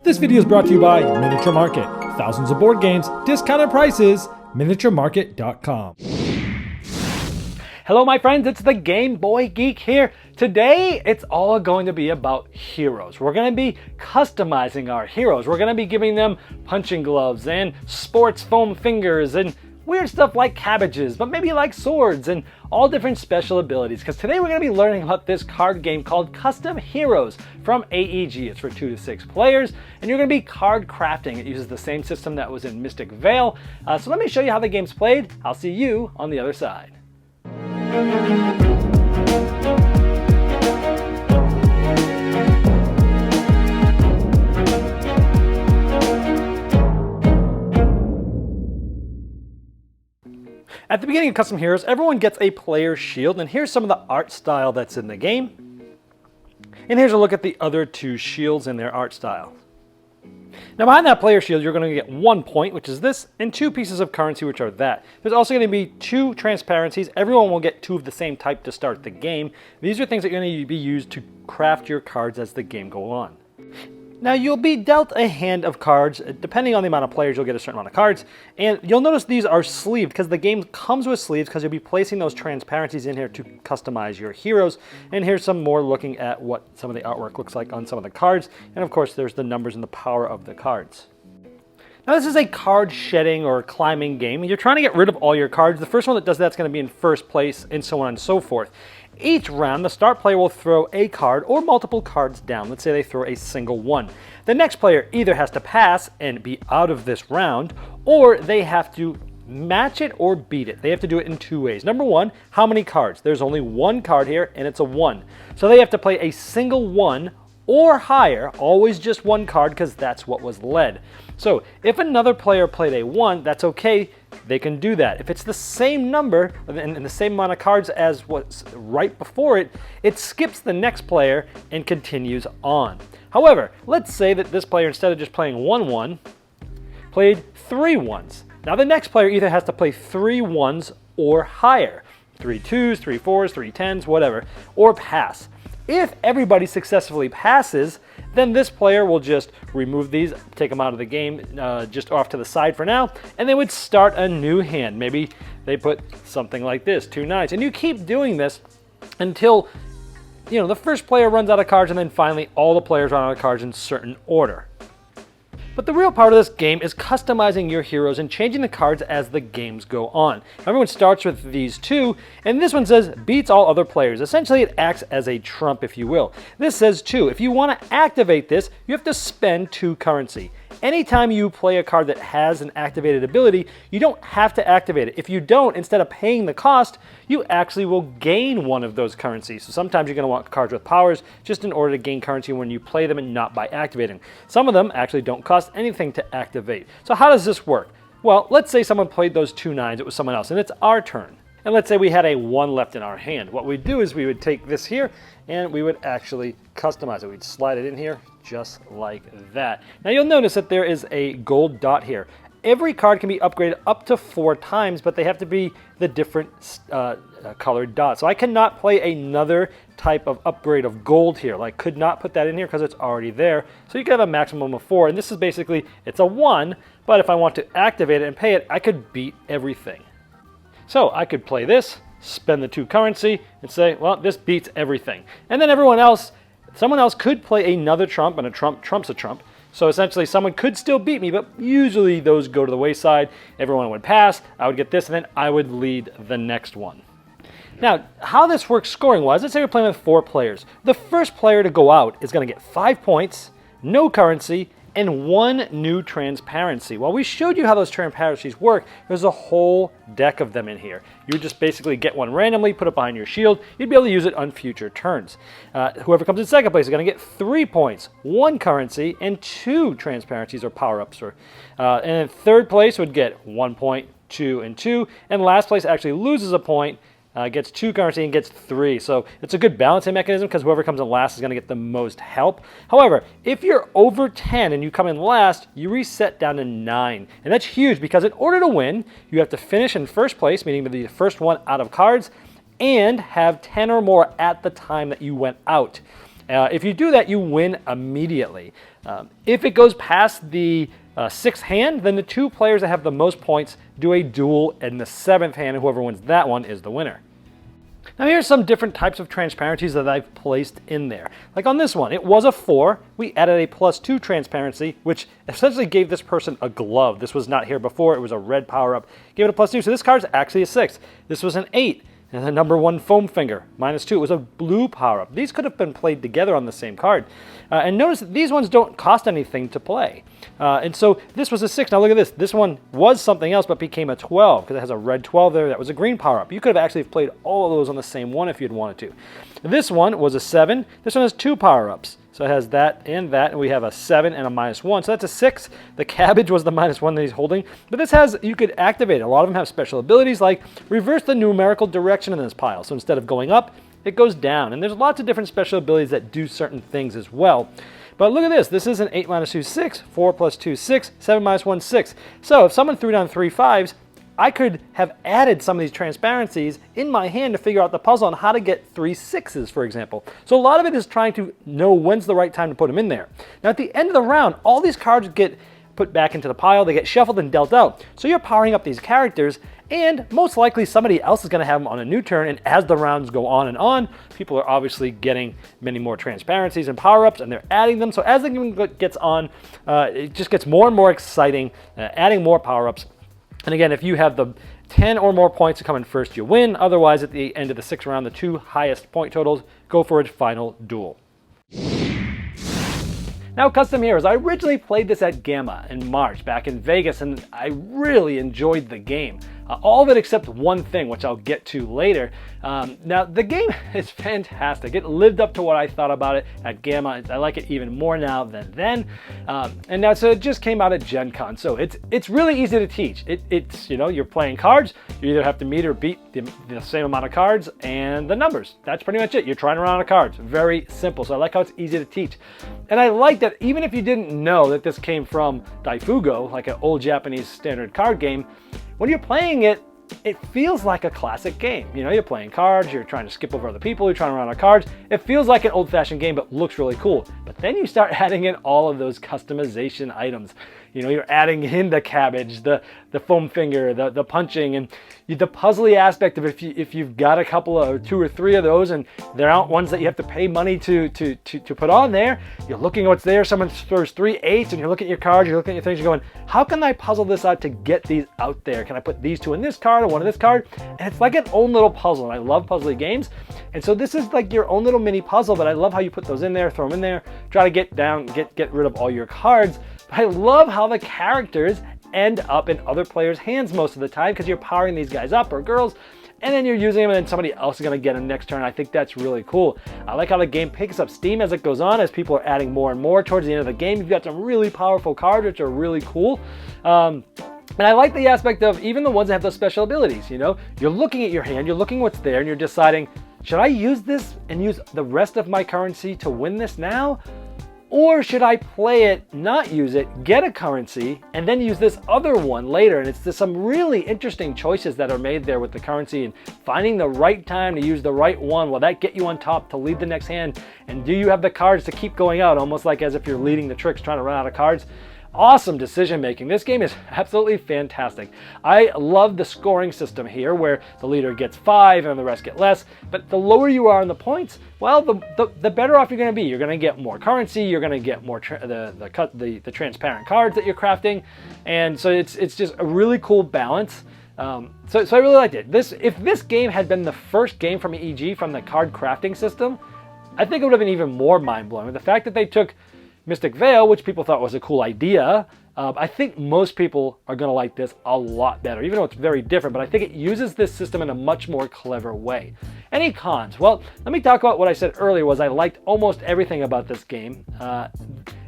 This video is brought to you by Miniature Market. Thousands of board games, discounted prices, miniaturemarket.com. Hello my friends, it's the Game Boy Geek here. Today, it's all going to be about heroes. We're going to be customizing our heroes. We're going to be giving them punching gloves and sports foam fingers and weird stuff like cabbages, but maybe like swords and all different special abilities. Because today we're going to be learning about this card game called Custom Heroes from AEG. It's for 2 to 6 players, and you're going to be card crafting. It uses the same system that was in Mystic Vale. So let me show you how the game's played. I'll see you on the other side. At the beginning of Custom Heroes, everyone gets a player shield, and here's some of the art style that's in the game. And here's a look at the other two shields and their art style. Now behind that player shield, you're going to get 1 point, which is this, and 2 pieces of currency, which are that. There's also going to be 2 transparencies. Everyone will get 2 of the same type to start the game. These are things that are going to be used to craft your cards as the game goes on. Now you'll be dealt a hand of cards. Depending on the amount of players, you'll get a certain amount of cards. And you'll notice these are sleeved because the game comes with sleeves because you'll be placing those transparencies in here to customize your heroes. And here's some more looking at what some of the artwork looks like on some of the cards. And of course, there's the numbers and the power of the cards. Now this is a card shedding or climbing game. You're trying to get rid of all your cards. The first one that does that's going to be in first place and so on and so forth. Each round, the start player will throw a card or multiple cards down. Let's say they throw a single one. The next player either has to pass and be out of this round, or they have to match it or beat it. They have to do it in 2 ways. Number one, how many cards? There's only 1 card here, and it's a 1. So they have to play a single 1 or higher, always just 1 card because that's what was led. So if another player played a 1, that's okay. They can do that. If it's the same number and the same amount of cards as what's right before it, it skips the next player and continues on. However, let's say that this player, instead of just playing 1-1, played 3 1s. Now the next player either has to play 3 1s or higher. 3 2s, 3 4s, 3 10s, whatever, or pass. If everybody successfully passes, then this player will just remove these, take them out of the game, just off to the side for now, and they would start a new hand. Maybe they put something like this, 2 9s, and you keep doing this until the first player runs out of cards, and then finally all the players run out of cards in certain order. But the real part of this game is customizing your heroes and changing the cards as the games go on. Everyone starts with these 2, and this one says beats all other players. Essentially, it acts as a trump, if you will. This says 2. If you want to activate this, you have to spend 2 currency. Anytime you play a card that has an activated ability, you don't have to activate it. If you don't, instead of paying the cost, you actually will gain 1 of those currencies. So sometimes you're going to want cards with powers just in order to gain currency when you play them and not by activating. Some of them actually don't cost anything to activate. So how does this work? Well, let's say someone played those 2 9s, it was someone else, and it's our turn. And let's say we had a 1 left in our hand. What we'd do is we would take this here and we would actually customize it. We'd slide it in here just like that. Now you'll notice that there is a gold dot here. Every card can be upgraded up to 4 times, but they have to be the different colored dots. So I cannot play another type of upgrade of gold here. I could not put that in here because it's already there. So you can have a maximum of 4, and this is basically, it's a 1, but if I want to activate it and pay it, I could beat everything. So I could play this, spend the 2 currency, and say, well, this beats everything. And then someone else could play another trump, and a trump trumps a trump. So essentially, someone could still beat me, but usually those go to the wayside. Everyone would pass, I would get this, and then I would lead the next one. Now, how this works scoring-wise, let's say we're playing with 4 players. The first player to go out is going to get 5 points, no currency, and 1 new transparency. While we showed you how those transparencies work, there's a whole deck of them in here. You would just basically get 1 randomly, put it behind your shield. You'd be able to use it on future turns. Whoever comes in second place is going to get 3 points, 1 currency, and 2 transparencies or power-ups. And then third place would get 1 point, 2, and 2. And last place actually loses a point, gets 2 currency and gets 3. So it's a good balancing mechanism because whoever comes in last is going to get the most help. However, if you're over 10 and you come in last, you reset down to 9. And that's huge because in order to win, you have to finish in first place, meaning to be the first one out of cards, and have 10 or more at the time that you went out. If you do that, you win immediately. If it goes past the 6th hand, then the 2 players that have the most points do a duel in the 7th hand, and whoever wins that one is the winner. Now here's some different types of transparencies that I've placed in there. Like on this one, it was a 4. We added a +2 transparency, which essentially gave this person a glove. This was not here before. It was a red power-up. Gave it a +2, so this card's actually a 6. This was an 8. And the number 1 foam finger, -2. It was a blue power-up. These could have been played together on the same card. And notice that these ones don't cost anything to play. And so this was a 6. Now look at this. This one was something else but became a 12 because it has a red 12 there. That was a green power-up. You could have actually played all of those on the same one if you'd wanted to. This one was a 7. This one has 2 power-ups. So it has that, and we have a 7 and a -1. So that's a 6. The cabbage was the -1 that he's holding. But this has, you could activate it. A lot of them have special abilities like reverse the numerical direction in this pile. So instead of going up, it goes down. And there's lots of different special abilities that do certain things as well. But look at this. This is an 8 -2, 6, 4 + 2, 6, 7 -1, 6. So if someone threw down 3 5s, I could have added some of these transparencies in my hand to figure out the puzzle on how to get 3 6s, for example. So a lot of it is trying to know when's the right time to put them in there. Now at the end of the round, all these cards get put back into the pile, they get shuffled and dealt out. So you're powering up these characters, and most likely somebody else is going to have them on a new turn, and as the rounds go on, people are obviously getting many more transparencies and power-ups, and they're adding them. So as the game gets on, it just gets more and more exciting, adding more power-ups. And again, if you have the 10 or more points to come in first, you win. Otherwise, at the end of the 6th round, the 2 highest point totals go for its final duel. Now, Custom Heroes. I originally played this at Gamma in March back in Vegas, and I really enjoyed the game. All of it except one thing, which I'll get to later. Now, the game is fantastic. It lived up to what I thought about it at Gamma. I like it even more now than then. And now, so it just came out at Gen Con. So it's really easy to teach. It's, you know, you're playing cards. You either have to meet or beat the same amount of cards and the numbers. That's pretty much it. You're trying to run out of cards. Very simple. So I like how it's easy to teach. And I like that even if you didn't know that this came from Daifugo, like an old Japanese standard card game, when you're playing it, it feels like a classic game. You know, you're playing cards, you're trying to skip over other people, you're trying to run out of cards. It feels like an old-fashioned game, but looks really cool. But then you start adding in all of those customization items. You know, you're adding in the cabbage, the foam finger, the punching, and the puzzly aspect of if you've got a couple or 2 or 3 of those, and there aren't ones that you have to pay money to put on there. You're looking at what's there. Someone throws 3 8s, and you're looking at your cards, you're looking at your things, you're going, how can I puzzle this out to get these out there? Can I put these 2 in this card or one in this card? And it's like an own little puzzle, and I love puzzly games. And so this is like your own little mini puzzle, but I love how you put those in there, throw them in there, try to get rid of all your cards. But I love how the characters end up in other players' hands most of the time because you're powering these guys up, or girls, and then you're using them and then somebody else is going to get them next turn. I think that's really cool. I like how the game picks up steam as it goes on, as people are adding more and more towards the end of the game. You've got some really powerful cards which are really cool. And I like the aspect of even the ones that have those special abilities. You know, you're looking at your hand, you're looking what's there, and you're deciding, should I use this and use the rest of my currency to win this now? Or should I play it, not use it, get a currency, and then use this other one later? And it's just some really interesting choices that are made there with the currency and finding the right time to use the right one. Will that get you on top to lead the next hand? And do you have the cards to keep going out, almost like as if you're leading the tricks, trying to run out of cards? Awesome decision making. This game is absolutely fantastic. I love the scoring system here where the leader gets 5 and the rest get less. But the lower you are in the points, well, the better off you're going to be. You're going to get more currency. You're going to get more the transparent cards that you're crafting, and so it's just a really cool balance. So I really liked it. If this game had been the first game from EG from the card crafting system, I think it would have been even more mind blowing. The fact that they took Mystic Veil, which people thought was a cool idea, I think most people are going to like this a lot better, even though it's very different, but I think it uses this system in a much more clever way. Any cons? Well, let me talk about what I said earlier was I liked almost everything about this game.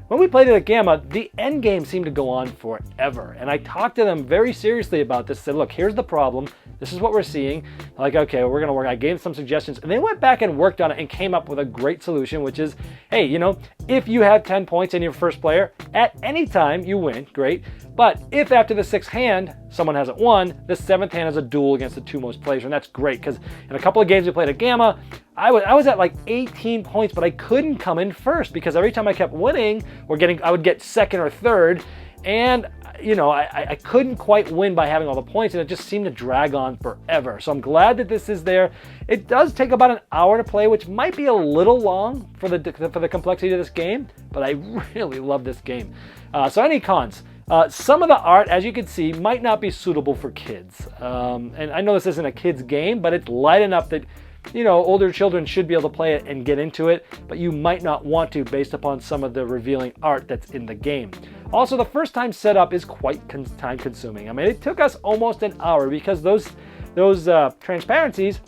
When we played it at Gamma, the end game seemed to go on forever. And I talked to them very seriously about this, said, look, here's the problem. This is what we're seeing. Like, okay, we're going to work. I gave them some suggestions, and they went back and worked on it and came up with a great solution, which is, hey, you know, If you have 10 points and you're first player, at any time you win, great. But if after the 6th hand, someone hasn't won, the 7th hand is a duel against the 2 most players, and that's great, because in a couple of games we played at Gamma, I was at like 18 points, but I couldn't come in first, because every time I kept winning, I would get 2nd or 3rd, and I couldn't quite win by having all the points, and it just seemed to drag on forever. So I'm glad that this is there. It does take about an hour to play, which might be a little long for the complexity of this game, but I really love this game. So any cons? Some of the art, as you can see, might not be suitable for kids. And I know this isn't a kid's game, but it's light enough that older children should be able to play it and get into it, but you might not want to based upon some of the revealing art that's in the game. Also, the first time setup is quite time consuming. I mean, it took us almost an hour because those transparencies,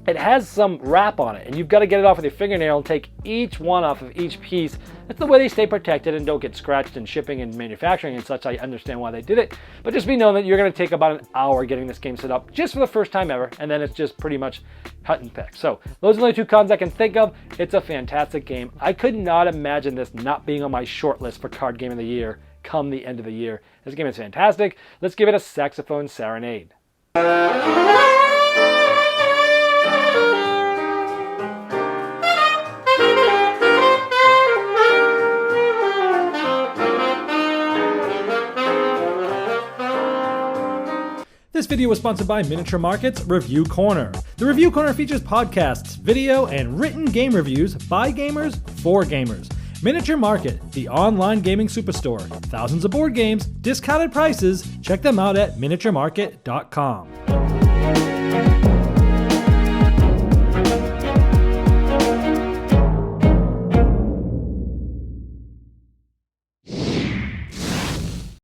it has some wrap on it, and you've got to get it off with your fingernail and take each one off of each piece. That's the way they stay protected and don't get scratched in shipping and manufacturing and such. I understand why they did it, but just be known that you're going to take about an hour getting this game set up just for the first time ever, and then it's just pretty much cut and pick. So those are the only 2 cons I can think of. It's a fantastic game. I could not imagine this not being on my short list for Card Game of the Year come the end of the year. This game is fantastic. Let's give it a saxophone serenade. This video was sponsored by Miniature Market's Review Corner. The Review Corner features podcasts, video, and written game reviews by gamers for gamers. Miniature Market, the online gaming superstore. Thousands of board games, discounted prices. Check them out at miniaturemarket.com.